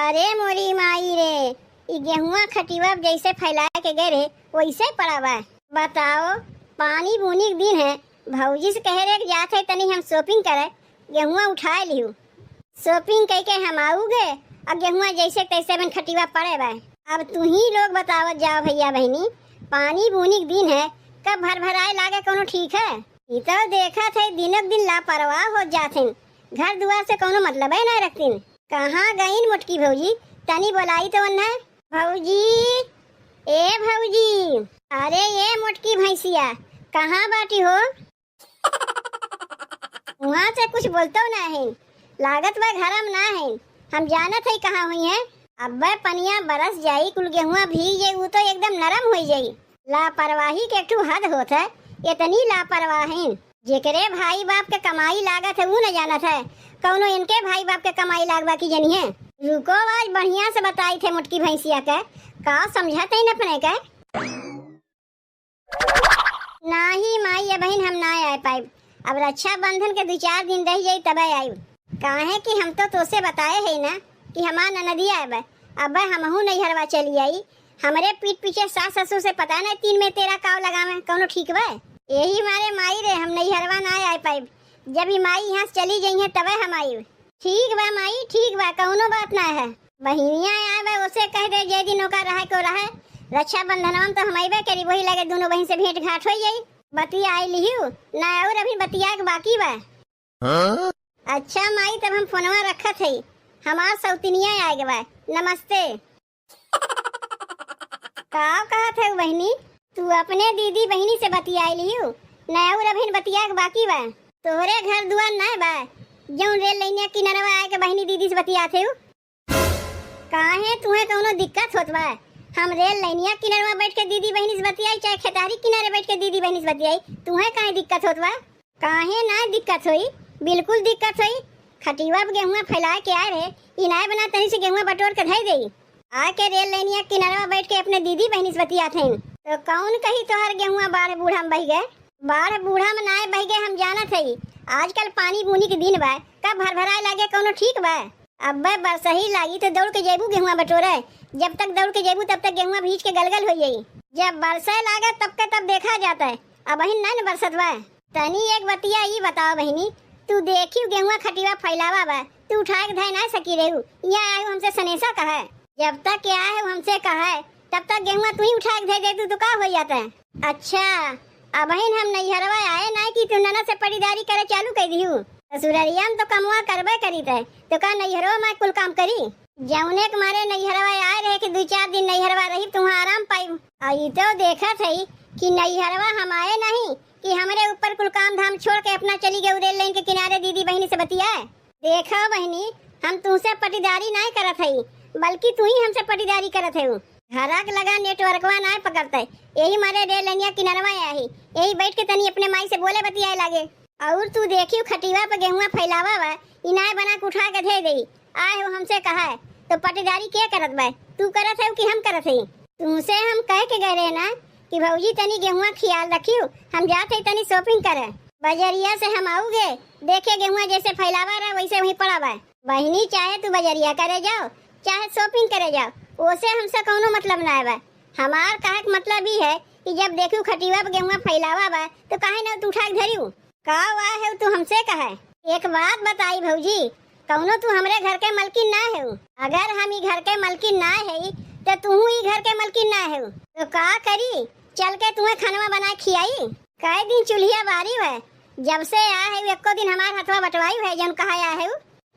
अरे मोरी माई रे, ई गेहुआ खटिवा जैसे फैलाए के गए रे वैसे पड़ा बा। बताओ, पानी बूनी के दिन है, भौजी से कह रहे जाते तनी हम शॉपिंग करे, गेहुआ उठाए लिहू। शॉपिंग कह के हम आऊगे और गेहुआ जैसे तैसे बन खटिवा पड़े बा। अब तू ही लोग बतावत जाओ भैया बहनी, पानी बूनी के दिन है, कब भर भराए लागे कोनो ठीक है। ई तो देखा थे दिनक दिन लापरवाह हो जाते, घर दुआर से कोनो मतलब है ना रखतीन। कहाँ गईन मोटकी भौजी, तनी बोलाई तो वन्ना। भौजी, ए भौजी, अरे ये मोटकी भैंसिया कहाँ बाटी हो? वहाँ से कुछ बोलतो ना है, लागत बा घरम ना है। हम जानत है कहाँ हुई है। अब पनिया बरस जाई, कुल गेहुआ भीग जाई, वो तो एकदम नरम हो जाई। लापरवाही के एकठू हद होत है, इतनी लापरवाही जेकरे भाई बाप के कमाई लागत है वो न जानत है, कौनो इनके भाई बाप के कमाई लागबा की जनी है। रुको, आज बढ़िया से बताई थे मोटकी भैंसिया के, का समझते न अपने के। नाही माई ये बहन, हम ना आ पाए। अब रक्षा बंधन के 2-4 दिन रह जाई तब आई। काहे कि हम तो तोसे बताए है ना कि हमार ननदी आए। अब हमहू नहीं हरवा चली आई। हमारे पीठ पीछे सास ससुर से पता नहीं 3 में तेरा काव लगा में कौनो ठीक बा। यही मारे माई रे हम नहीं हरवा ना आ पाए। जब ही माई यहाँ से चली गई है तब हम आई। ठीक बा माई, ठीक बा, कौनो बात ना है। बहिनिया आए बा उसे कह दे जे दिन ओका रहे को रहे। रक्षा बंधन तो हम आइबे करी, वही लगे दोनों बहन से भेंट घाट हो जाई। बतिया आई लिहू ना और अभी बतिया के बाकी बा। अच्छा माई, तब हम फोनवा रखत है, हमार सौतिनिया आए बा। नमस्ते। का कहत है बहनी, तू अपने दीदी बहनी से बतियाई लिहू ना और अभी बतिया के बाकी बा। तोहरे घर दुआर ना बा जौन रेल लाइनिया किनारवा आए के बहनी दीदी से बतियाथे हूँ। काहे तुम्हें कौनो दिक्कत होत बा? हम रेल लाइनिया किनारवा बैठ के दीदी बहनी से बतियाई, चाहे खेतारी किनारे बैठ के दीदी बहनी से बतियाई, तुम्हें काहे दिक्कत होत बा? काहे ना दिक्कत होई, बिल्कुल दिक्कत होई। खटिवा गेहुआ फैला के आए रहे, इनाय बना तनी से गेहुआ बटोर के धई देई। आके रेल लाइनिया किनारवा बैठ के अपने दीदी बहनी से बतियाथे। तो कौन कही तोहर गेहुआ बाढ़ बूढ़ा में बह गए? बाढ़ बूढ़ा में ना बह गए, हम जानत है। आजकल पानी बूनी के दिन बा, कब भर भराए लागे कौनो ठीक बा। अब बरसा ही लागी तो दौड़ के जेबू गेहुआ बटोरे। जब तक दौड़ के जेबू तब तक गेहुआ भीज के गलगल हो जाई। जब बरसा लागे तब के तब देखा जाता है। अब बहन ना न बरसत बा। तनी एक बतिया ये बताओ बहनी, तू देखी गेहुआ खटिवा फैलावा बा, तू उठा के धय ना सकी रहू। यहाँ आयु हमसे सनेसा कहा है, जब तक क्या है हमसे कहा है तब तक गेहुआ तू ही उठा के धय दे तो का हो जाता है। अच्छा, अब बहन हम नहीं हरवा आए ना कि तू नना से पटीदारी करे चालू कर दी हूँ। ससुरारिया में तो कमवा करबे करी थे, तो का नहीं हरवा मैं कुल काम करी। जौने के मारे नहीं हरवा आए रहे कि 2-4 दिन नहीं हरवा रही तुम्हें आराम पाई। आई तो देखा थी कि नहीं हरवा हम आए नहीं कि हमारे ऊपर कुल काम धाम छोड़ के अपना चली गई रेल लाइन के किनारे दीदी बहनी से बतियाए। देखा बहनी, हम तुमसे पटीदारी नहीं करत है, बल्कि तू ही हमसे पटीदारी करत है। घराक लगा नेटवर्कवा ना पकड़ते, यही मारे रेल लाइनिया किनारवा आई, यही बैठ के तनी अपने माई से बोले बतियाए लागे। और तू देखियो खटिवा पे गेहुआ फैलावा बा, इनाय बना के उठा के दे देई। आए हो हमसे कहा है तो पटीदारी क्या करत बा? तू करत है कि हम करत है? तुमसे हम कह के गए रहे ना कि भौजी तनी गेहुआ ख्याल रखियो, हम जाते तनी शॉपिंग करे। बजरिया से हम आऊगे, देखे गेहुआ जैसे फैलावा रहा वैसे वहीं पड़ा बा। बहनी, चाहे तू बजरिया करे जाओ चाहे शॉपिंग करे जाओ, ओसे हमसे कोनो मतलब ना है। हमार कहे का मतलब ही है कि जब देखू खटिवा पे गेहुआ फैलावा बा तो काहे ना तू उठा के धरियो। का वा है तू हमसे कहे? एक बात बताई भौजी, कौनो तू हमरे घर के मलकिन ना है। अगर हम ही घर के मलकिन ना है तो तू ही घर के मलकिन ना है, तो का करी? चल के तुम्हें खाना बना खियाई। कई दिन चूल्हिया बारी है, जब से आया है एको दिन हमार हथवा बटवाई है जन कहा आया है।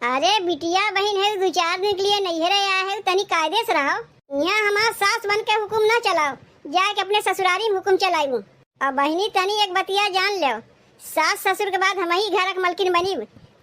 अरे बिटिया बहन है, 2-4 दिन के लिए नहीं आया है, तनी कायदे से रहो। यहाँ हमार सास बन के हुकुम ना चलाओ, जाके अपने ससुरारी में हुकुम चलाऊ। और बहनी तनी एक बतिया जान लो, सास ससुर के बाद हम ही घर के मलकिन बनी।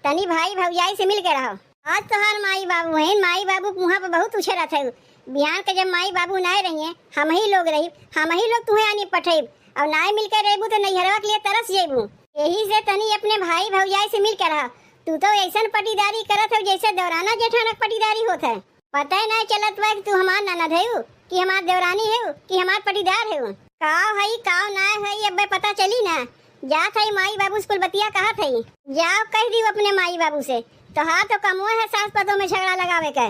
तनी भाई भौजाई से मिल के रहो। आज तो हर माई बाबू है, माई बाबू मुँह पे बहुत उछे रहते है। बिहान के जब माई बाबू ना रही हम ही लोग रही, हम ही लोग तुम्हें आनी पठेब। और ना मिल के रहबू तो नैहरवा के लिए तरस जेबू। यही से तनी अपने भाई भौजाई से मिल के रहो। तू तो ऐसा पटीदारी करत हो जैसे दौराना जेठानक पटीदारी होता है। पता ही नहीं चलत बा कि तू हमार ननद है कि हमार देवरानी है कि हमार पटीदार है। काव है काव ना है अब पता चली ना। जा थई माई बाबू स्कूल बतिया कहा थई, जाओ कह दी अपने माई बाबू से। तो हाँ तो कमो है सास पतों में झगड़ा लगावे के।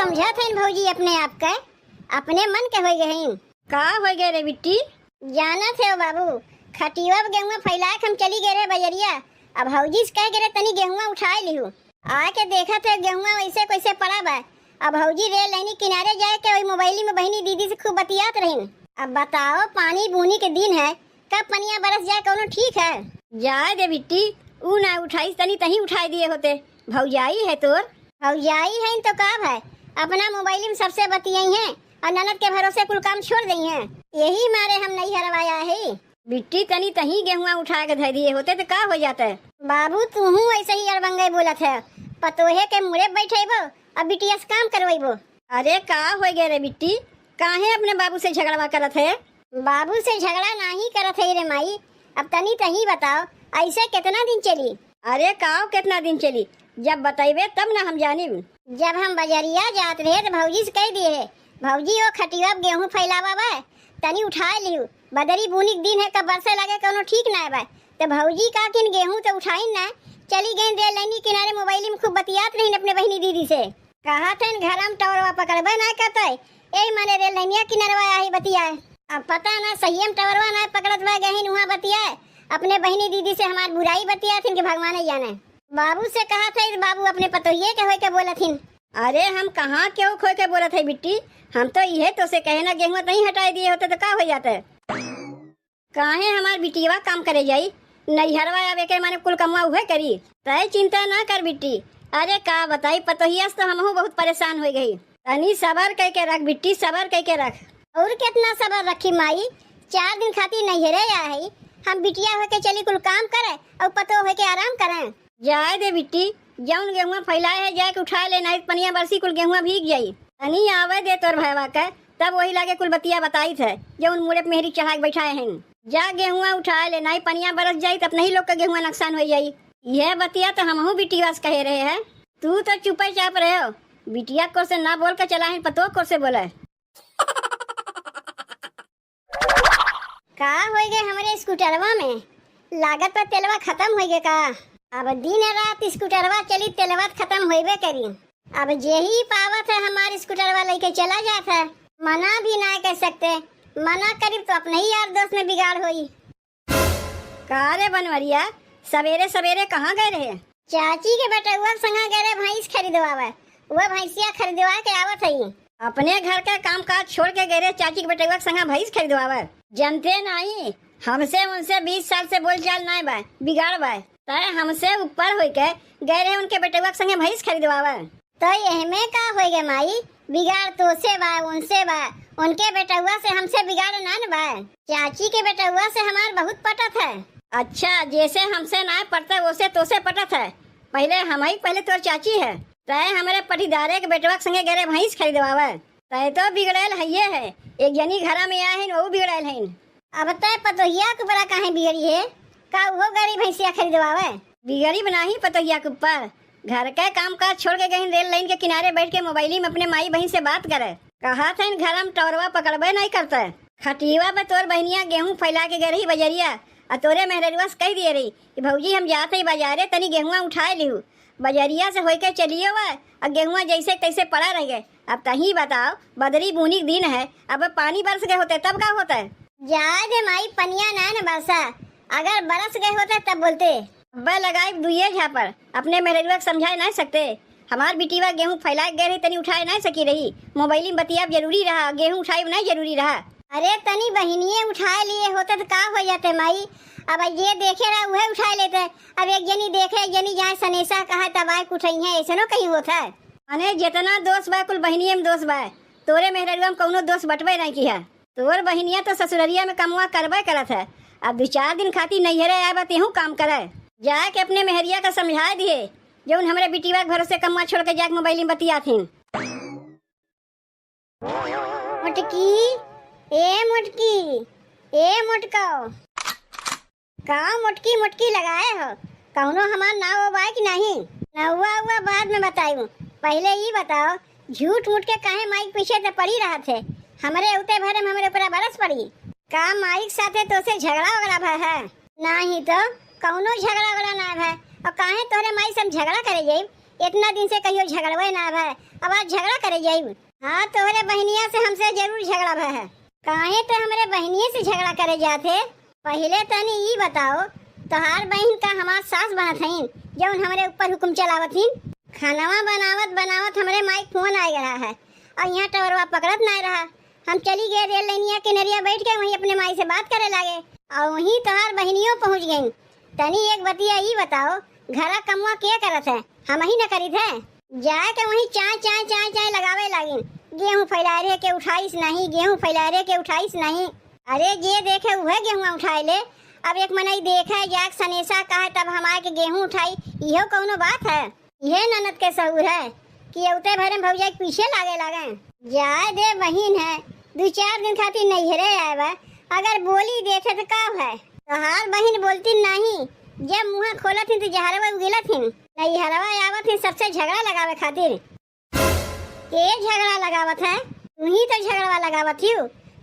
समझा थे भौजी अपने आप के, अपने मन के हो गए। का हो गए रे बिट्टी? जाना थे बाबू, खटिया गेहूँ फैला के हम चली गए रे बजरिया। अब भौजी से कह गए तनी गेहूँ उठा लिहू। आके देखा थे गेहूँ वैसे कैसे पड़ा बा। अब भौजी रेल लाइन किनारे जाए के वही मोबाइल में बहनी दीदी से खूब बतियात रही। अब बताओ, पानी बूनी के दिन है, कब पनिया बरस जाए कोनो ठीक है? जाए दे बिट्टी, ऊ ना उठाई तनी तही उठाई दिए होते। भौजाई है तोर? भौजाई है तो का है, अपना मोबाइल में सबसे बतियाई है और ननद के भरोसे कुल काम छोड़ दी है। यही मारे हम नहीं हरवाया है। बिट्टी तनी तही गेहूँ उठा के धर दिए होते तो का हो जाता है? बाबू तू ऐसे ही अड़बंगे बोलत है, पतोहे के मुड़े बैठेबो अब बिटिया से काम करवाइबो। अरे का हो गए रे बिट्टी, काहे अपने बाबू से झगड़वा करत है? बाबू से झगड़ा नहीं करत है रे माई। अब तनी तही बताओ, ऐसे कितना दिन चली? अरे काव कितना दिन चली, जब बताइबे तब ना हम जानी। जब हम बजरिया जात रहे तो भौजी से कह दिए, भौजी वो खटिया गेहूँ फैलावा बा, तनी उठा लियो, बदरी बुनी दिन है, कब बरसे लगे कोनो ठीक ना बा। तो भौजी का किन गेहूँ तो उठाई ना, चली गई रेल लाइन किनारे मोबाइल में खूब बतियात रही अपने बहनी दीदी से। कहा थे घर में टवरवा पकड़बे ना कहते, यही माने रेल लाइनिया किनारवा आई बतिया। अब पता ना सही में टवरवा ना पकड़त बा गहिन वहाँ बतिया, अपने बहनी दीदी से हमार बुराई बतिया थी कि भगवान ही जाने। बाबू से कहा था बाबू अपने पतोहिए के होय के बोला थी। अरे हम कहाँ क्यों खोए के बोला था बिट्टी, हम तो यह तो से कहे ना गेहूँ नहीं हटाई दिए होते तो का हो जाता है? काहे हमार बिटिया काम करे जाई, नैहरवा आवे के माने कुल कमवा उहे करी। तय चिंता ना कर बिट्टी। अरे का बताई, पतोहिया से तो हमहू बहुत परेशान हो गई। तनी सबर कह के रख बिट्टी, सबर कह के रख। और कितना सबर रखी माई, 4 दिन खातिर नैहरे आई, हम बिटिया होके चली कुल काम करे और पतो होके आराम करें। जाए दे बिट्टी, जौन गेहूँ फैलाए है जाके उठा लेना, पनिया बरसी कुल गेहूँ भीग जाई। तनी आवे दे तोर भैया के, तब वही लागे कुल बतिया बताई थे जौन मुड़े मेहरी चढ़ा के बैठाए हैं। जा गेहूँ उठा लेना, पनिया बरस जाई तब नहीं लोग का गेहूँ नुकसान हो जाई। यह बतिया तो हमहू बिटिया से कहे रहे हैं, तू तो चुपे चाप रहे हो। बिटिया को से ना बोल के चला है, पतो को से बोले। का हो गए हमारे स्कूटरवा में, लागत पर तेलवा खत्म हो गए का। अब दिन रात स्कूटरवा चली, तेलवा खत्म होइबे करी। अब यही पावत है हमारे स्कूटरवा लेके चला जाता है, मना भी ना कर सकते, मना करीब तो अपने ही यार दोस्त में बिगाड़ होई। का रे बनवरिया, सवेरे सवेरे कहाँ गए रहे? चाची के बेटुआ संगा गए रे भैंस खरीदवावे, वो भैंसिया खरीदवा के आवत है। अपने घर का काम काज छोड़ के गए रहे चाची के बेटुआ संगा भैंस खरीदवावे? जानते नहीं, हमसे उनसे 20 साल से बोलचाल नहीं बा, बिगाड़ बा। तय हमसे ऊपर हो के गए रहे उनके बेटुआ संगे भैंस खरीदवावे। तो एहमे का हो गए माई, बिगाड़ तो से बा उनसे बा, उनके बेटुआ से हमसे बिगाड़ ना न बा। चाची के बेटुआ से हमार बहुत पटत है। अच्छा, जैसे हमसे ना पड़ता वैसे तो से पटत है। पहले हम ही पहले तोर चाची है, तय हमारे पटीदारे के बेटुआ संगे गए भैंस खरीदवावे। तय तो बिगड़ेल है, एक जनी घरा में आए हैं वो बिगड़ेल है। अब तय पतोहिया के बड़ा काहे बिगड़ी है, का वो गरीब भैंसिया खरीदवावे? बिगड़ी बना ही पतोहिया के ऊपर, घर का काम काज छोड़ के गई रेल लाइन के किनारे बैठ के मोबाइल में अपने माई बहन से बात करे। कहा था इन घर में टवरवा पकड़बे नहीं करता, खटिया पे तोर बहनिया गेहूँ फैला के गए रही बजरिया, और तोरे मेहररुआ से कह दिए रही कि भौजी हम जाते ही बाजारे तनी गेहूँ उठाए लिहू। बजरिया से होके चलिए हुआ और गेहूँ जैसे तैसे पड़ा रह गए। अब तही बताओ, बदरी बूनी दिन है, अब पानी बरस गए होते तब क्या होता है? जा दे माई, पनिया ना न बरसा, अगर बरस गए होते तब बोलते। अब्बा लगाए दुए झापर, अपने मेहररुआ समझाए नहीं सकते। हमार बिटिया गेहूँ फैला गए रही, तनी उठाए नहीं सकी रही, मोबाइल में बतिया जरूरी रहा, गेहूँ उठाए नहीं जरूरी रहा। अरे तनी बहनिये उठा लिए होते तो का हो जाते माई, अब ये देखे रहा वह उठा लेते। अब एक जनी देखे, एक जनी जहाँ सनेसा कहा तब आए उठाई है, ऐसा नो कहीं होता है। अने जितना दोस्त बा कुल बहनिये में दोस्त बा, तोरे मेहररुआ में कौनो दोस्त बटवे नहीं किया। तोर बहनिया तो ससुररिया में कमवा करबे करत है, अब 2-4 दिन खातिर नैहरे आए बा तेहू काम करे। जाके अपने मेहरिया का समझा दिए जौन हमारे बिटिया के भरोसे कमवा छोड़ के जाके मोबाइल में बतिया थी। मुटकी ए मुटकी ए मुटको, का मुटकी मुटकी लगाए हो, कौनो हमार नाव बा कि नहीं? नौवा हुआ बाद में बताऊं, पहले ही बताओ झूठ मूठ के काहे माइक पीछे तो पड़ी रहा थे, हमारे उते भरे में हमारे ऊपर बरस पड़ी। का माइक साथे तो से झगड़ा वगड़ा भा है? नहीं तो कौनो झगड़ा वगड़ा ना है, और काहे तोरे माई सब झगड़ा करे जाई, इतना दिन से कहियो झगड़वे ना भय, अब आज झगड़ा करे जाइब। हाँ तोहरे बहनिया से हमसे जरूर झगड़ा भय है। काहे तो हमरे बहनिये से झगड़ा करे जाते। पहले तनी ई बताओ, तोहार बहन का हमार सास बनत हईन जौन हमरे ऊपर हुकुम चलावत हिन। खानावा बनावत बनावत हमरे माई फोन आ रहा है और यहाँ टवरवा पकड़त ना रहा। हम चली गए रेल लाइनिया किनरिया बैठ के वहीं अपने माई से बात करे लागे और वहीं तोहार बहनियों पहुँच गई। तनी एक बतिया ई बताओ, घरा कमुआ क्या करत है? हम ही न करीत है। जाए के वहीं चाय चाय चाय चाय लगावे लागिन। गेहूं फैलाए रहे के उठाइस नहीं, गेहूं फैलाए रहे के उठाइस नहीं। अरे जे देखे वह गेहूं उठाए ले। अब एक मनई देखे जाक सनेसा कहे तब हमारे के गेहूं उठाई, इहो कौनो बात है? यह ननद के सहूर है कि औते भरे में भौजाई पीछे लागे लागे। जाए दे बहिन है, 2-4 दिन खातिर नैहरे आए बा, अगर बोली देते तो का है? तोहार बहिन बोलती नहीं, जब मुँह खोलत थी तो जहरवा उगेलत थी। नैहरवा आवत थी सबसे झगड़ा लगावे खातिर। के झगड़ा लगावत है? तू ही तो झगड़ा लगावत ही।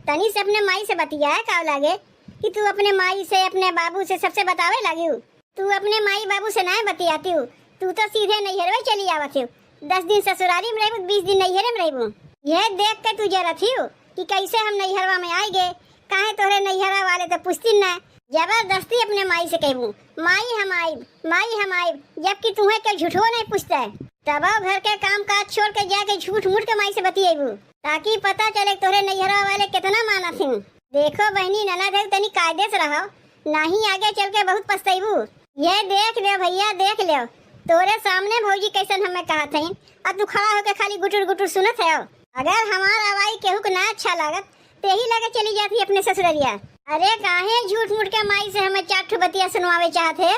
तनी से अपने माई से बतियाए का लागे कि तू अपने माई से अपने बाबू से सबसे बतावे लगी। तू अपने माई बाबू से नहीं बतियाती हूँ, तू तो सीधे नैहरवे चली आवत हूँ। 10 दिन ससुरारी में रहबू, 20 दिन नैहरे में रहबू। यह देख के तू जरा थी कि कैसे हम नैहरवा में आई गए। काहे तोरे नैहरा वाले तो पूछती ना, जबरदस्ती अपने माई से कहबू माई हम आइब, माई हम आइब, जबकि तुम्हें के झूठो नहीं पूछता है। तब घर के काम काज छोड़ के जाके झूठ मूठ के माई से बतियाबू ताकि पता चले तोरे नैहरा वाले कितना माना थी। देखो बहनी ननद है, तनी कायदे से रहो, नहीं आगे चल के बहुत पछताइबू। ये देख ले भैया, देख ले तोरे सामने भौजी कैसन हमें कहा थी और तू खड़ा होके खाली गुटुर गुटुर सुनत है। अगर हमारा आवाई केहू को ना अच्छा लागत ते ही लगे चली जाती अपने ससुररिया। अरे काहे झूठ मूठ के माई से हमें 4 बतिया सुनवावे चाहते?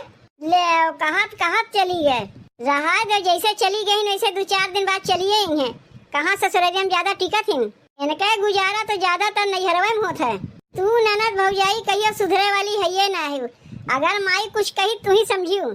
ले कहात चली गए। रहा दे, जैसे चली गई वैसे 2-4 दिन बाद चली गई हैं। कहाँ ससुररिया में ज्यादा टिकत थी। इनका गुजारा तो ज्यादातर नैहरवे में होता है। तू ननद भौजाई कहियो सुधरे वाली है ये ना है। अगर माई कुछ कही तू ही समझियो।